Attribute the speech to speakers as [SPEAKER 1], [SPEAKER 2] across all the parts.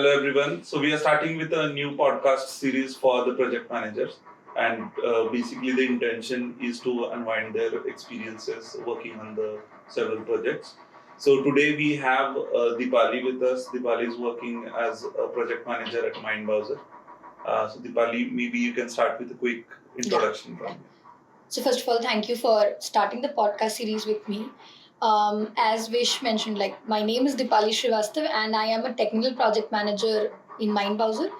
[SPEAKER 1] Hello everyone. So we are starting with a new podcast series for the project managers, and basically the intention is to unwind their experiences working on the several projects. So today we have Deepali with us. Deepali is working as a project manager at Mindbowser. So Deepali, maybe you can start with a quick introduction from you.
[SPEAKER 2] So first of all, thank you for starting the podcast series with me. As Vish mentioned, my name is Deepali Shrivastava and I am a technical project manager in Mindbowser.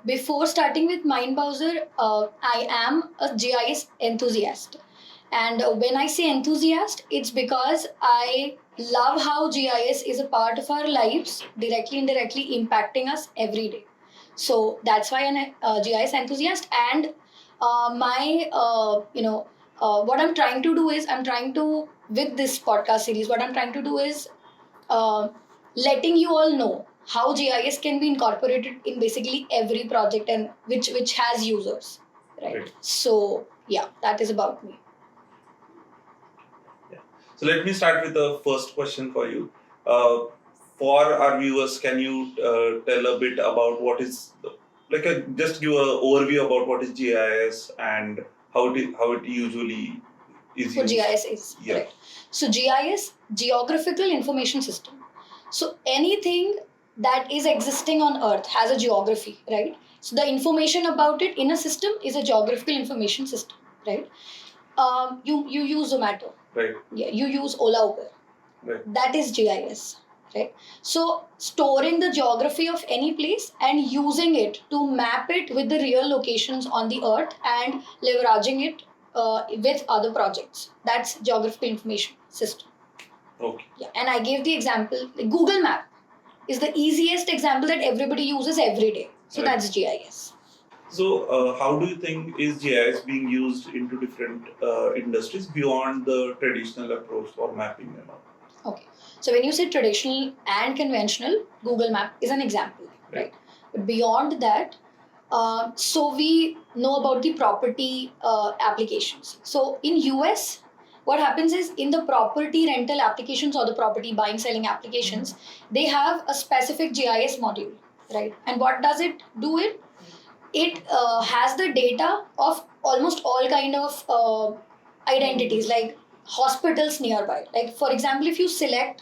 [SPEAKER 2] Before starting with Mindbowser, I am a GIS enthusiast. And when I say enthusiast, it's because I love how GIS is a part of our lives, directly, indirectly impacting us every day. So that's why I'm a GIS enthusiast. And what I'm trying to do is with this podcast series, what I'm trying to do is letting you all know how GIS can be incorporated in basically every project and which has users, right? So yeah, that is about me.
[SPEAKER 1] Yeah. So let me start with the first question for you. For our viewers, can you tell a bit about what is just give an overview about what is GIS and how it usually is
[SPEAKER 2] What
[SPEAKER 1] used?
[SPEAKER 2] GIS is, correct. So GIS, Geographical Information System. So anything that is existing on Earth has a geography, right? So the information about it in a system is a geographical information system, right? You use Zomato,
[SPEAKER 1] right?
[SPEAKER 2] Yeah, you use Ola Uber,
[SPEAKER 1] right?
[SPEAKER 2] That is GIS, right? So storing the geography of any place and using it to map it with the real locations on the Earth and leveraging it with other projects. That's geographical information system.
[SPEAKER 1] Okay.
[SPEAKER 2] Yeah, and I gave the example. Google Map is the easiest example that everybody uses every day. So that's GIS.
[SPEAKER 1] So how do you think is GIS being used into different industries beyond the traditional approach for mapping and all?
[SPEAKER 2] Okay. So when you say traditional and conventional, Google Map is an example, right? But beyond that, so we know about the property applications. So in US, what happens is in the property rental applications or the property buying selling applications, they have a specific GIS module, right? And what does it do? It has the data of almost all kind of identities, like hospitals nearby. Like for example, if you select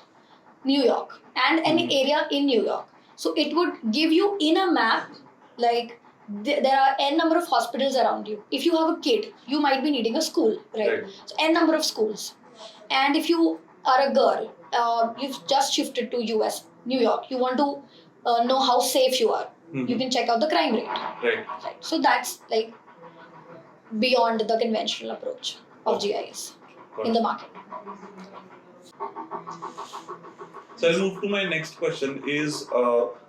[SPEAKER 2] New York and an area in New York, so it would give you in a map like there are n number of hospitals around you. If you have a kid, you might be needing a school, right? So n number of schools. And if you are a girl, you've just shifted to US, New York, you want to know how safe you are. You can check out the crime rate.
[SPEAKER 1] Right.
[SPEAKER 2] So that's like beyond the conventional approach of GIS in the market.
[SPEAKER 1] So I'll move to my next question is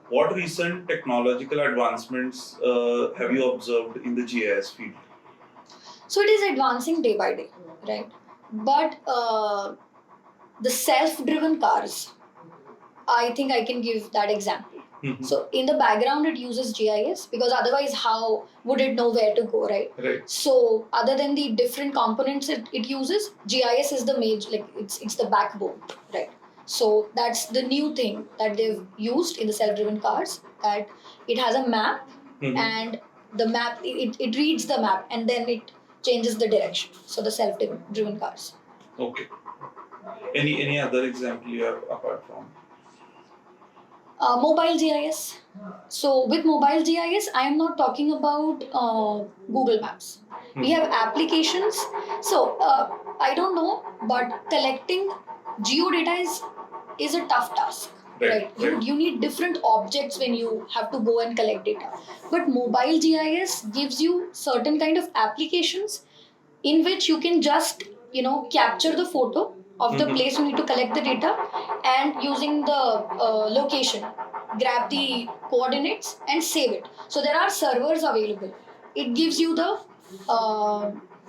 [SPEAKER 1] what recent technological advancements have you observed in the GIS field?
[SPEAKER 2] So it is advancing day by day, right? But the self-driven cars, I think I can give that example. So in the background, it uses GIS because otherwise, how would it know where to go, right?
[SPEAKER 1] Right.
[SPEAKER 2] So other than the different components it uses, GIS is the major, like it's the backbone, right? So that's the new thing that they've used in the self-driven cars, that it has a map and the map, it reads the map and then it changes the direction. So the self-driven cars.
[SPEAKER 1] Okay. Any other example you have apart from?
[SPEAKER 2] Mobile GIS. So with mobile GIS, I am not talking about Google Maps. We have applications. So I don't know, but collecting geodata is a tough task. Right. You need different objects when you have to go and collect data. But mobile GIS gives you certain kind of applications in which you can just capture the photo of the place you need to collect the data, and using the location, grab the coordinates and save it. So there are servers available. It gives you the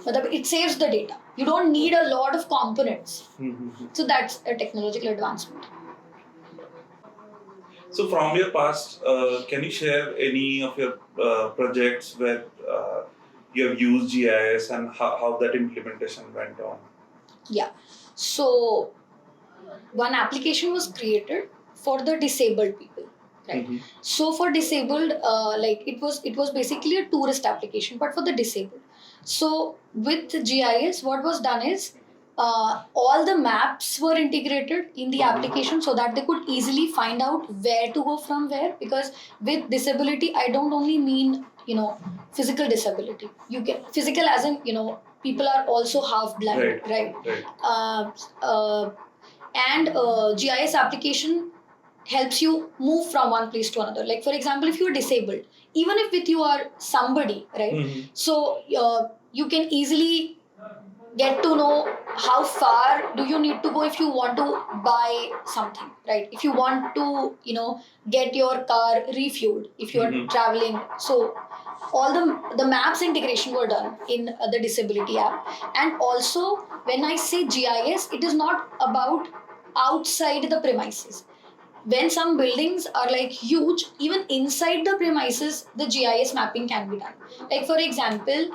[SPEAKER 2] it saves the data. You don't need a lot of components. So that's a technological advancement.
[SPEAKER 1] So from your past, can you share any of your projects where you have used GIS and how that implementation went on?
[SPEAKER 2] Yeah. So one application was created for the disabled people. right?
[SPEAKER 1] Mhm.
[SPEAKER 2] So for disabled, like it was basically a tourist application, but for the disabled. So with GIS, what was done is all the maps were integrated in the application so that they could easily find out where to go from where. Because with disability, I don't only mean physical disability. You can physical as in people are also half blind, right?
[SPEAKER 1] Right.
[SPEAKER 2] And GIS application helps you move from one place to another. Like for example, if you are disabled, even if with you are somebody, right?
[SPEAKER 1] Mhm.
[SPEAKER 2] So you can easily get to know how far do you need to go if you want to buy something, right? If you want to get your car refueled, if you are
[SPEAKER 1] Mhm.
[SPEAKER 2] traveling. So all the maps integration were done in the disability app. And also when I say GIS, it is not about outside the premises. When some buildings are like huge, even inside the premises the GIS mapping can be done. Like for example,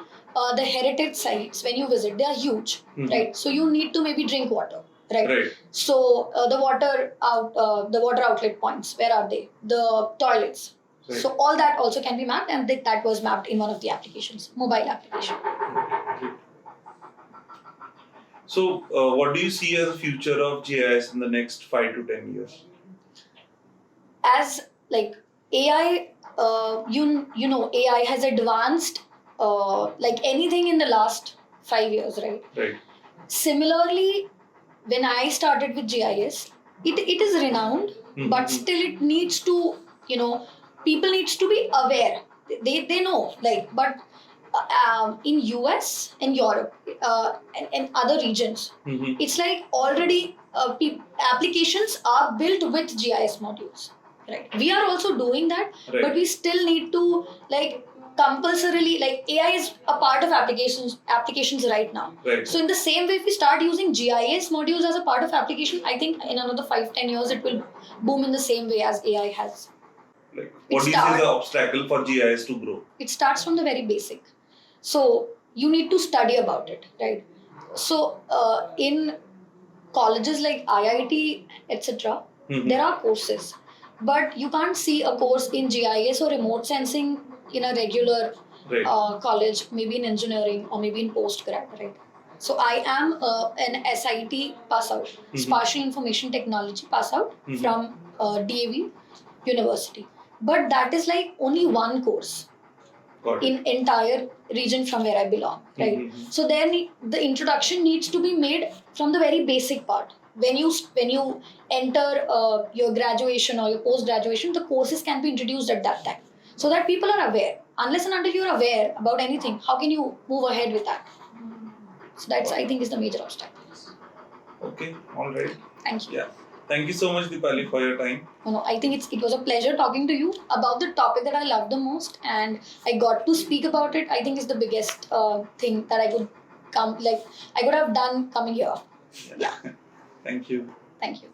[SPEAKER 2] the heritage sites, when you visit, they are huge,
[SPEAKER 1] Mhm.
[SPEAKER 2] right? So you need to maybe drink water, right?
[SPEAKER 1] Right.
[SPEAKER 2] So the water outlet points, where are they? The toilets.
[SPEAKER 1] Right.
[SPEAKER 2] So all that also can be mapped, and that was mapped in one of the applications, mobile application.
[SPEAKER 1] So, what do you see as the future of GIS in the next 5 to 10 years?
[SPEAKER 2] As like AI, AI has advanced like anything in the last 5 years, right?
[SPEAKER 1] Right.
[SPEAKER 2] Similarly, when I started with GIS, it is renowned,
[SPEAKER 1] Mhm.
[SPEAKER 2] but still it needs to, people needs to be aware. They know, like, but in US and Europe and other regions,
[SPEAKER 1] Mhm.
[SPEAKER 2] it's like already applications are built with GIS modules, right? We are also doing that,
[SPEAKER 1] Right.
[SPEAKER 2] but we still need to like compulsorily, like AI is a part of applications right now.
[SPEAKER 1] Right.
[SPEAKER 2] So in the same way, if we start using GIS modules as a part of application, I think in another 5-10 years it will boom in the same way as AI has.
[SPEAKER 1] Like, what do you see as the obstacle for GIS to grow?
[SPEAKER 2] It starts from the very basic. So you need to study about it, right? So in colleges like IIT, etc.,
[SPEAKER 1] Mhm.
[SPEAKER 2] there are courses, but you can't see a course in GIS or remote sensing in a regular
[SPEAKER 1] Right.
[SPEAKER 2] college, maybe in engineering or maybe in postgrad, right? So I am an SIT pass out, Spatial Information Technology pass out
[SPEAKER 1] Mhm.
[SPEAKER 2] from DAV University, but that is like only one course
[SPEAKER 1] Got it.
[SPEAKER 2] in entire region from where I belong, right?
[SPEAKER 1] Mhm.
[SPEAKER 2] So then the introduction needs to be made from the very basic part. When you enter your graduation or your post graduation, the courses can be introduced at that time, so that people are aware. Unless and until you are aware about anything, how can you move ahead with that? So that's, I think, is the major obstacle.
[SPEAKER 1] Okay. All right.
[SPEAKER 2] Thank you.
[SPEAKER 1] Yeah. Thank you so much, Deepali, for your time.
[SPEAKER 2] No, I think it was a pleasure talking to you about the topic that I love the most, and I got to speak about it. I think is the biggest thing that I could have done coming here. Yeah.
[SPEAKER 1] Thank you.
[SPEAKER 2] Thank you.